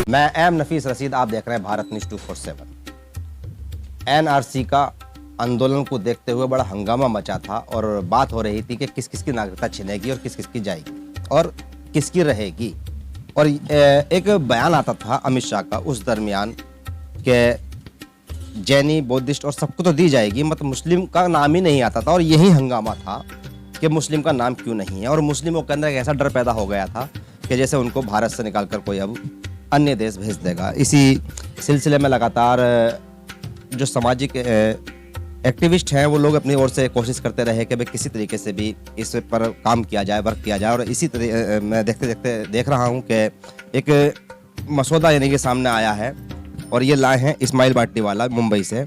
मैं एम नफीस रशीद, आप देख रहे हैं भारत न्यूज़ 247। एनआरसी का आंदोलन को देखते हुए बड़ा हंगामा मचा था और बात हो रही थी कि किस किस की नागरिकता छिनेगी और किस किस की जाएगी और किसकी रहेगी। और एक बयान आता था अमित शाह का उस दरमियान कि जैनी, बौद्धिस्ट और सबको तो दी जाएगी, मतलब मुस्लिम का नाम ही नहीं आता था। और यही हंगामा था कि मुस्लिम का नाम क्यों नहीं है। और मुस्लिमों के अंदर एक ऐसा डर पैदा हो गया था कि जैसे उनको भारत से निकाल कर कोई अब अन्य देश भेज देगा। इसी सिलसिले में लगातार जो सामाजिक एक्टिविस्ट हैं वो लोग अपनी ओर से कोशिश करते रहे कि भाई किसी तरीके से भी इस पर काम किया जाए, वर्क किया जाए। और इसी तरह मैं देख रहा हूँ कि एक मसौदा यानी कि सामने आया है और ये लाए हैं इस्माइल बाटीवाला मुंबई से।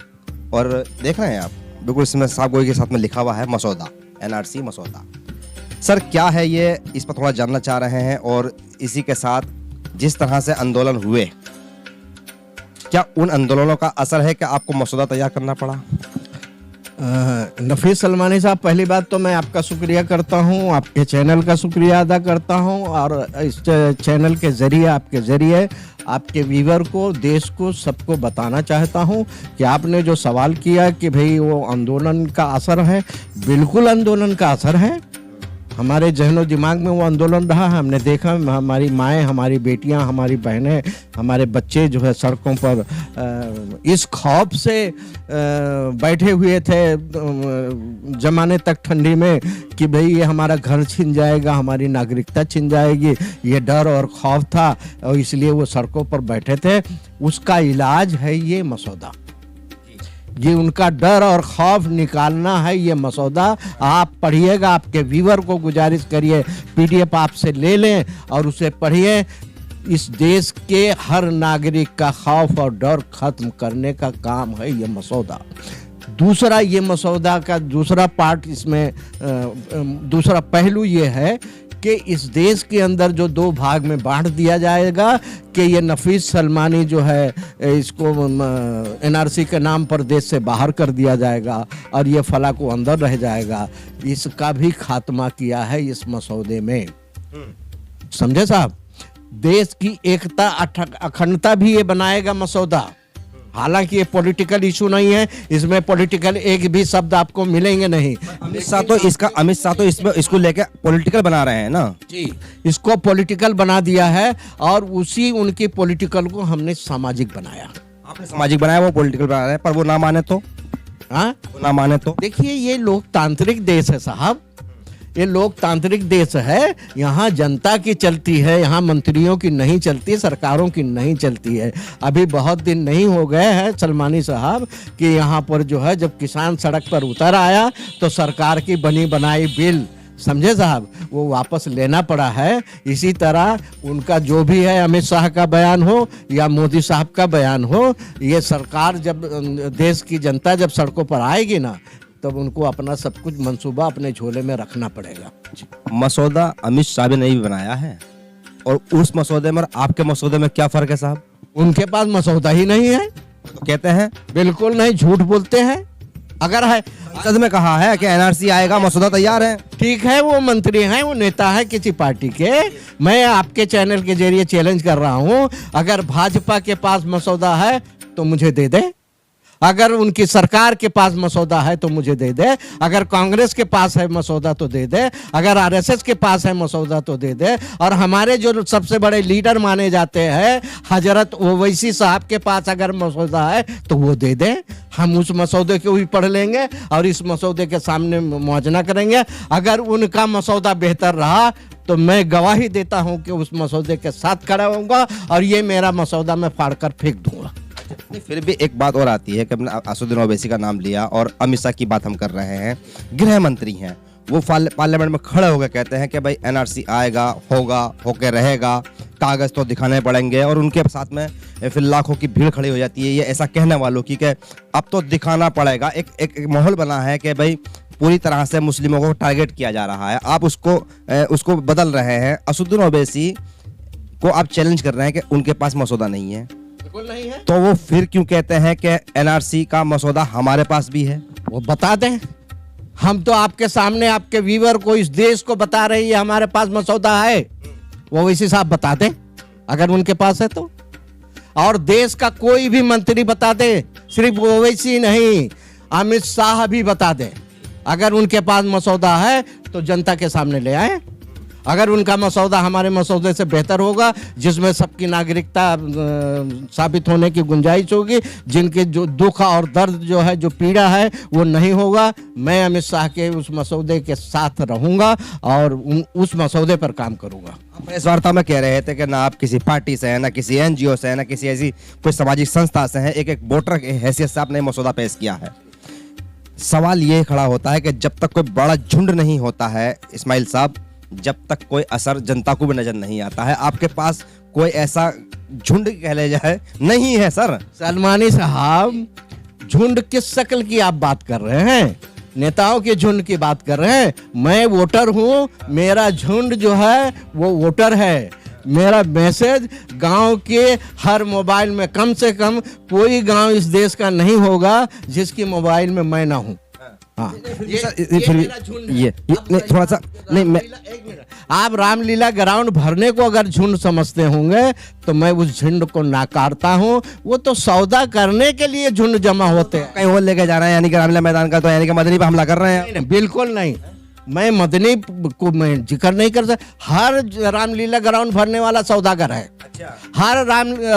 और देख रहे हैं आप, बिल्कुल इसमें साफ गोई के साथ में लिखा हुआ है मसौदा, एनआरसी मसौदा। सर क्या है ये, इस पर थोड़ा जानना चाह रहे हैं। और इसी के साथ जिस तरह से आंदोलन हुए, क्या उन आंदोलनों का असर है कि आपको मसौदा तैयार करना पड़ा? नफीस सलमानी साहब, पहली बात तो मैं आपका शुक्रिया करता हूं, आपके चैनल का शुक्रिया अदा करता हूं और इस चैनल के ज़रिए, आपके ज़रिए आपके व्यूवर को, देश को, सबको बताना चाहता हूं कि आपने जो सवाल किया कि भाई वो आंदोलन का असर है, बिल्कुल आंदोलन का असर है। हमारे जहनो दिमाग में वो आंदोलन रहा है। हमने देखा हमारी माएँ, हमारी बेटियां, हमारी बहनें, हमारे बच्चे जो है सड़कों पर इस खौफ से बैठे हुए थे जमाने तक ठंडी में कि भाई ये हमारा घर छिन जाएगा, हमारी नागरिकता छिन जाएगी। ये डर और खौफ था और इसलिए वो सड़कों पर बैठे थे। उसका इलाज है ये मसौदा। ये उनका डर और खौफ निकालना है ये मसौदा। आप पढ़िएगा, आपके व्यूवर को गुजारिश करिए पीडीएफ आपसे ले लें और उसे पढ़िए। इस देश के हर नागरिक का खौफ और डर खत्म करने का काम है ये मसौदा। दूसरा, ये मसौदा का दूसरा पार्ट, इसमें दूसरा पहलू ये है कि इस देश के अंदर जो दो भाग में बांट दिया जाएगा कि ये नफीस सलमानी जो है इसको एनआरसी के नाम पर देश से बाहर कर दिया जाएगा और ये फला को अंदर रह जाएगा। इसका भी खात्मा किया है इस मसौदे में। समझे साहब? देश की एकता, अखंडता भी ये बनाएगा मसौदा। हालांकि ये पॉलिटिकल इशू नहीं है, इसमें पॉलिटिकल एक भी शब्द आपको मिलेंगे नहीं। अमित शाह तो इसको लेके पॉलिटिकल बना रहे हैं ना जी, इसको पॉलिटिकल बना दिया है और उसी उनकी पॉलिटिकल को हमने सामाजिक बनाया। आपने सामाजिक बनाया, वो पॉलिटिकल बना रहे हैं। पर वो ना माने तो? हाँ, ना माने तो? देखिए, ये लोकतांत्रिक देश है साहब, ये लोकतांत्रिक देश है। यहाँ जनता की चलती है, यहाँ मंत्रियों की नहीं चलती, सरकारों की नहीं चलती है। अभी बहुत दिन नहीं हो गए हैं सलमानी साहब कि यहाँ पर जो है जब किसान सड़क पर उतर आया तो सरकार की बनी बनाई बिल, समझे साहब, वो वापस लेना पड़ा है। इसी तरह उनका जो भी है, अमित शाह का बयान हो या मोदी साहब का बयान हो, ये सरकार जब, देश की जनता जब सड़कों पर आएगी ना, तब उनको अपना सब कुछ मंसूबा अपने झोले में रखना पड़ेगा। मसौदा अमित शाह ने भी बनाया है और उस मसौदे में आपके मसौदे में क्या फर्क है साहब? उनके पास मसौदा ही नहीं है तो कहते हैं। बिल्कुल नहीं, झूठ बोलते हैं। अगर है, संसद में कहा है कि एनआरसी आएगा, मसौदा तैयार है। ठीक है, वो मंत्री हैं, वो नेता है किसी पार्टी के। मैं आपके चैनल के जरिए चैलेंज कर रहा हूं, अगर भाजपा के पास मसौदा है तो मुझे दे दे, अगर उनकी सरकार के पास मसौदा है तो मुझे दे दे, अगर कांग्रेस के पास है मसौदा तो दे दे, अगर आरएसएस के पास है मसौदा तो दे दे। और हमारे जो सबसे बड़े लीडर माने जाते हैं हजरत ओवैसी साहब के पास अगर मसौदा है तो वो दे दे। हम उस मसौदे को भी पढ़ लेंगे और इस मसौदे के सामने मुआवजा करेंगे। अगर उनका मसौदा बेहतर रहा तो मैं गवाही देता हूं कि उस मसौदे के साथ खड़ा होऊंगा और ये मेरा मसौदा मैं फाड़ कर फेंक दूंगा। नहीं, फिर भी एक बात और आती है कि अपने असदुद्दीन ओवैसी का नाम लिया और अमित शाह की बात हम कर रहे हैं। गृह मंत्री हैं, वो पार्लियामेंट में खड़े होकर कहते हैं कि भाई एनआरसी आएगा, होगा, होके रहेगा, कागज तो दिखाने पड़ेंगे। और उनके साथ में फिर लाखों की भीड़ खड़ी हो जाती है ये ऐसा कहने वालों की कि अब तो दिखाना पड़ेगा। एक माहौल बना है कि भाई पूरी तरह से मुस्लिमों को टारगेट किया जा रहा है। आप उसको बदल रहे हैं। असदुद्दीन ओवैसी को आप चैलेंज कर रहे हैं कि उनके पास मसौदा नहीं है। बिल्कुल नहीं है। तो वो फिर क्यों कहते हैं कि एनआरसी का मसौदा हमारे पास भी है? वो बता दें। हम तो आपके सामने, आपके व्यूअर को, इस देश को बता रहे हैं हमारे पास मसौदा है। ओवैसी साहब बता दे अगर उनके पास है तो, और देश का कोई भी मंत्री बता दे, सिर्फ ओवैसी नहीं, अमित शाह भी बता दे। अगर उनके पास मसौदा है तो जनता के सामने ले आए। अगर उनका मसौदा हमारे मसौदे से बेहतर होगा, जिसमें सबकी नागरिकता साबित होने की गुंजाइश होगी, जिनके जो दुख और दर्द जो है, जो पीड़ा है वो नहीं होगा, मैं अमित शाह के उस मसौदे के साथ रहूंगा और उस मसौदे पर काम करूंगा। आप इस वार्ता में कह रहे थे कि ना आप किसी पार्टी से हैं, ना किसी एनजीओ से हैं, ना किसी ऐसी कोई सामाजिक संस्था से हैं, एक वोटर की हैसियत से आपने मसौदा पेश किया है। सवाल ये खड़ा होता है कि जब तक कोई बड़ा झुंड नहीं होता है इस्माइल साहब, जब तक कोई असर जनता को भी नजर नहीं आता है, आपके पास कोई ऐसा झुंड कह ले जाए नहीं है सर। सलमानी साहब, झुंड किस शक्ल की आप बात कर रहे हैं? नेताओं के झुंड की बात कर रहे हैं? मैं वोटर हूं, मेरा झुंड जो है वो वोटर है। मेरा मैसेज गांव के हर मोबाइल में, कम से कम कोई गांव इस देश का नहीं होगा जिसकी मोबाइल में मैं ना हूं। हाँ, ये थोड़ा सा नहीं, मैं आप रामलीला ग्राउंड भरने को अगर झुंड समझते होंगे तो मैं उस झुंड को नाकारता हूँ। वो तो सौदा करने के लिए झुंड जमा होते हैं। कहीं और लेके जा रहे हैं, यानी कि रामलीला मैदान का, तो यानी कि मदनी पे हमला कर रहे हैं। नहीं, बिल्कुल नहीं, मैं मदनी को मैं जिक्र नहीं कर सकता। हर रामलीला ग्राउंड भरने वाला सौदागर है। अच्छा। हर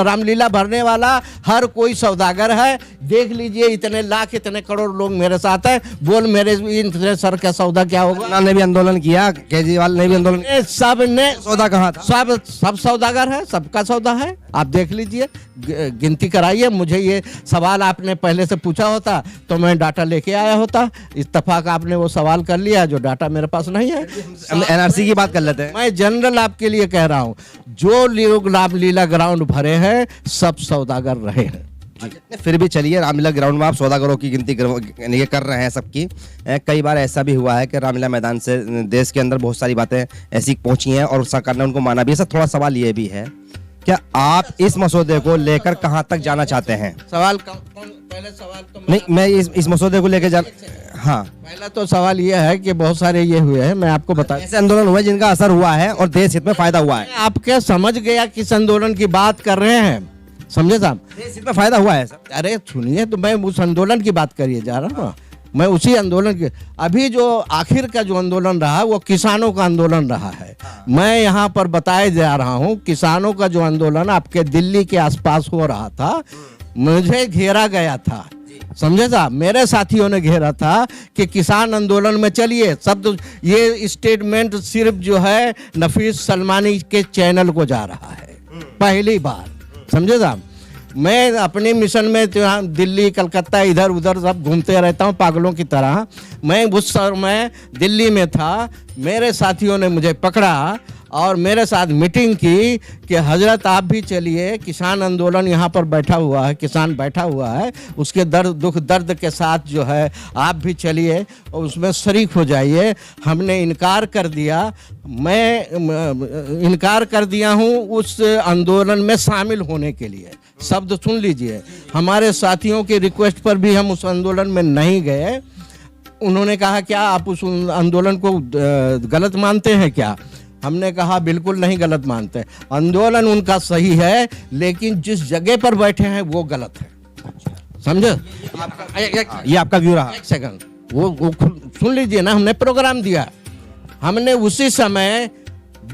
रामलीला भरने वाला हर कोई सौदागर है। देख लीजिए, इतने लाख इतने करोड़ लोग मेरे साथ हैं। बोल मेरे इतने सर का सौदा क्या होगा? ने भी आंदोलन किया, केजरीवाल ने भी आंदोलन, सब ने सौदा कहा था? सब सौदागर है, सबका सौदा है। आप देख लीजिए, गिनती कराइए। मुझे ये सवाल आपने पहले से पूछा होता तो मैं डाटा लेके आया होता। इत्तेफाक आपने वो सवाल कर लिया, जो डाटा मेरे पास नहीं है। एनआरसी की बात कर लेते हैं। मैं जनरल आपके लिए कह रहा हूं, जो लोग रामलीला ग्राउंड भरे हैं सब सौदागर रहे हैं। फिर भी चलिए, रामलीला ग्राउंड में आप सौदागरों की गिनती ये कर रहे हैं सबकी। कई बार ऐसा भी हुआ है कि रामलीला मैदान से देश के अंदर बहुत सारी बातें ऐसी पहुंची हैं और सरकार ने उनको माना भी है। सर, थोड़ा सवाल ये भी है, क्या आप इस मसौदे को लेकर कहां तक जाना चाहते हैं? सवाल पहले सवाल तो नहीं, मैं इस मसौदे को लेकर हाँ, पहला तो सवाल ये है कि बहुत सारे ये हुए हैं, मैं आपको बता, ऐसे आंदोलन हुए जिनका असर हुआ है और देश हित में फायदा हुआ है। आप क्या समझ गया किस आंदोलन की बात कर रहे हैं? समझे साहब? देश हित में फायदा हुआ है सर। अरे सुनिए, तो मैं उस आंदोलन की बात करिए जा रहा हूँ। मैं उसी आंदोलन के, अभी जो आखिर का जो आंदोलन रहा वो किसानों का आंदोलन रहा है। मैं यहाँ पर बताए जा रहा हूँ, किसानों का जो आंदोलन आपके दिल्ली के आसपास हो रहा था, मुझे घेरा गया था। समझे साहब? मेरे साथियों ने घेरा था कि किसान आंदोलन में चलिए। शब्द ये स्टेटमेंट सिर्फ जो है नफीस सलमानी के चैनल को जा रहा है पहली बार। समझे साहब? मैं अपने मिशन में दिल्ली, कलकत्ता, इधर उधर सब घूमते रहता हूँ पागलों की तरह। मैं उस समय दिल्ली में था, मेरे साथियों ने मुझे पकड़ा और मेरे साथ मीटिंग की कि हजरत आप भी चलिए, किसान आंदोलन यहाँ पर बैठा हुआ है, किसान बैठा हुआ है, उसके दुख दर्द के साथ जो है आप भी चलिए और उसमें शरीक हो जाइए। हमने इनकार कर दिया। मैं इनकार कर दिया हूँ उस आंदोलन में शामिल होने के लिए। शब्द सुन लीजिए, हमारे साथियों की रिक्वेस्ट पर भी हम उस आंदोलन में नहीं गए। उन्होंने कहा क्या आप उस आंदोलन को गलत मानते हैं क्या? हमने कहा बिल्कुल नहीं गलत मानते। आंदोलन उनका सही है, लेकिन जिस जगह पर बैठे हैं वो गलत है। समझे? ये आपका व्यू रहा। एक सेकंड, वो सुन लीजिए ना। हमने प्रोग्राम दिया, हमने उसी समय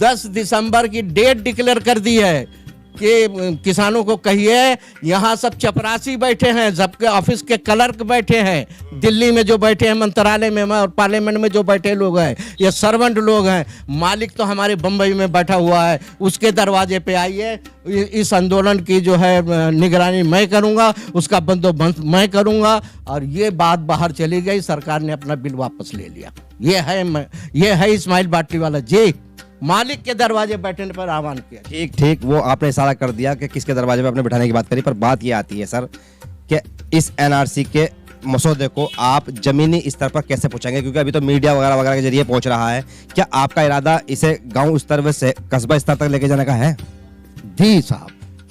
10 दिसंबर की डेट डिक्लेयर कर दी है कि किसानों को कहिए यहाँ सब चपरासी बैठे हैं, सबके ऑफिस के क्लर्क बैठे हैं, दिल्ली में जो बैठे हैं, मंत्रालय में और पार्लियामेंट में जो बैठे लोग हैं, ये सर्वेंट लोग हैं। मालिक तो हमारे बम्बई में बैठा हुआ है, उसके दरवाजे पे आइए। इस आंदोलन की जो है निगरानी मैं करूँगा, उसका बंदोबस्त मैं करूँगा। और ये बात बाहर चली गई, सरकार ने अपना बिल वापस ले लिया। ये है इस्माइल बाटली वाला जी, मालिक के दरवाजे बैठने पर आह्वान किया। ठीक, वो आपने इशारा कर दिया कि किसके दरवाजे पे आपने बिठाने की बात करी, पर बात ये आती है सर कि इस एनआरसी के मसौदे को आप जमीनी स्तर पर कैसे पहुंचाएंगे? क्योंकि अभी तो मीडिया वगैरह वगैरह के जरिए पहुंच रहा है। क्या आपका इरादा इसे गांव स्तर से कस्बा स्तर तक लेके जाने का है? जी साहब,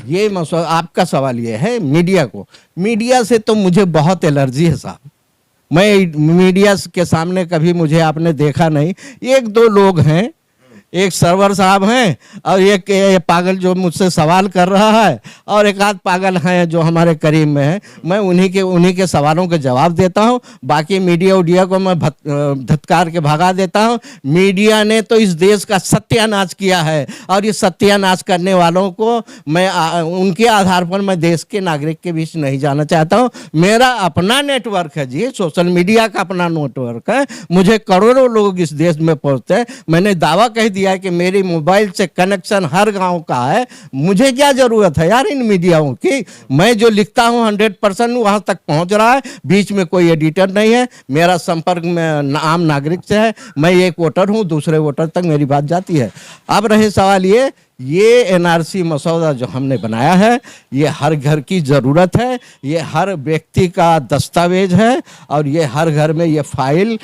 ये मसौदा, आपका सवाल ये है मीडिया को। मीडिया से तो मुझे बहुत एलर्जी है साहब। मैं मीडिया के सामने कभी मुझे आपने देखा नहीं। 1-2 लोग हैं एक सरवर साहब हैं और एक ये पागल जो मुझसे सवाल कर रहा है, और एक आध पागल हैं जो हमारे करीब में है। मैं उन्हीं के सवालों के जवाब देता हूं। बाकी मीडिया उडिया को मैं धत्कार के भगा देता हूं। मीडिया ने तो इस देश का सत्यानाश किया है, और ये सत्यानाश करने वालों को मैं उनके आधार पर मैं देश के नागरिक के बीच नहीं जाना चाहता हूं। मेरा अपना नेटवर्क है जी, सोशल मीडिया का अपना नेटवर्क है। मुझे करोड़ों लोग इस देश में पहुंचते हैं। मैंने दावा कह दिया है कि मेरी मोबाइल से कनेक्शन हर गांव का है। मुझे क्या जरूरत है यार इन मीडियाओं की? मैं जो लिखता हूं 100% वहां तक पहुंच रहा है। बीच में कोई एडिटर नहीं है। मेरा संपर्क में आम नागरिक से है। मैं एक वोटर हूं, दूसरे वोटर तक मेरी बात जाती है। अब रहे सवाल ये एनआरसी मसौदा जो हमने बनाया है, ये हर घर की ज़रूरत है। ये हर व्यक्ति का दस्तावेज है, और ये हर घर में ये फाइल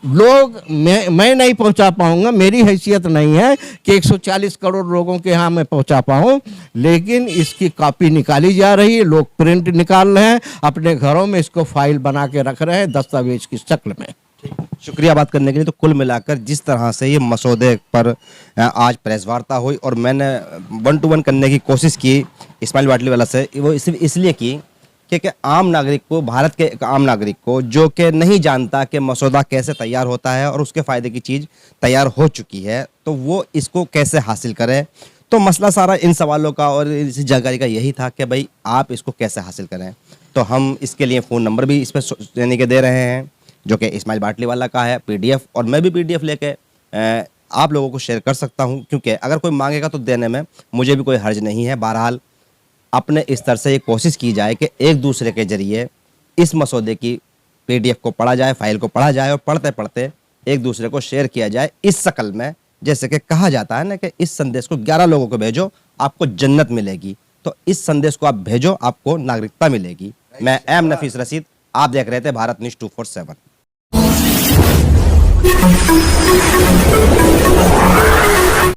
मैं नहीं पहुंचा पाऊंगा। मेरी हैसियत नहीं है कि 140 करोड़ लोगों के यहाँ मैं पहुंचा पाऊं, लेकिन इसकी कॉपी निकाली जा रही है। लोग प्रिंट निकाल रहे हैं, अपने घरों में इसको फाइल बना के रख रहे हैं दस्तावेज की शक्ल में। शुक्रिया बात करने के लिए। तो कुल मिलाकर जिस तरह से ये मसौदे पर आज प्रेस वार्ता हुई, और मैंने 1 to 1 करने की कोशिश की इस्माइल बाटली वाला से, वो इसलिए की कि आम नागरिक को, भारत के आम नागरिक को जो कि नहीं जानता कि मसौदा कैसे तैयार होता है और उसके फ़ायदे की चीज़ तैयार हो चुकी है, तो वो इसको कैसे हासिल करे। तो मसला सारा इन सवालों का और इस जानकारी का यही था कि भाई आप इसको कैसे हासिल करें। तो हम इसके लिए फ़ोन नंबर भी इस पर देने के दे रहे हैं, जो कि इस्माइल बाटली वाला का है, PDF, और मैं भी PDF लेके आप लोगों को शेयर कर सकता हूं, क्योंकि अगर कोई मांगेगा तो देने में मुझे भी कोई हर्ज नहीं है। बहरहाल अपने स्तर से ये कोशिश की जाए कि एक दूसरे के जरिए इस मसौदे की PDF को पढ़ा जाए, फाइल को पढ़ा जाए, और पढ़ते पढ़ते एक दूसरे को शेयर किया जाए इस शक्ल में, जैसे कि कहा जाता है ना कि इस संदेश को 11 लोगों को भेजो आपको जन्नत मिलेगी। तो इस संदेश को आप भेजो, आपको नागरिकता मिलेगी। मैं एम नफीस रशीद, आप देख रहे थे भारत न्यूज़ 247।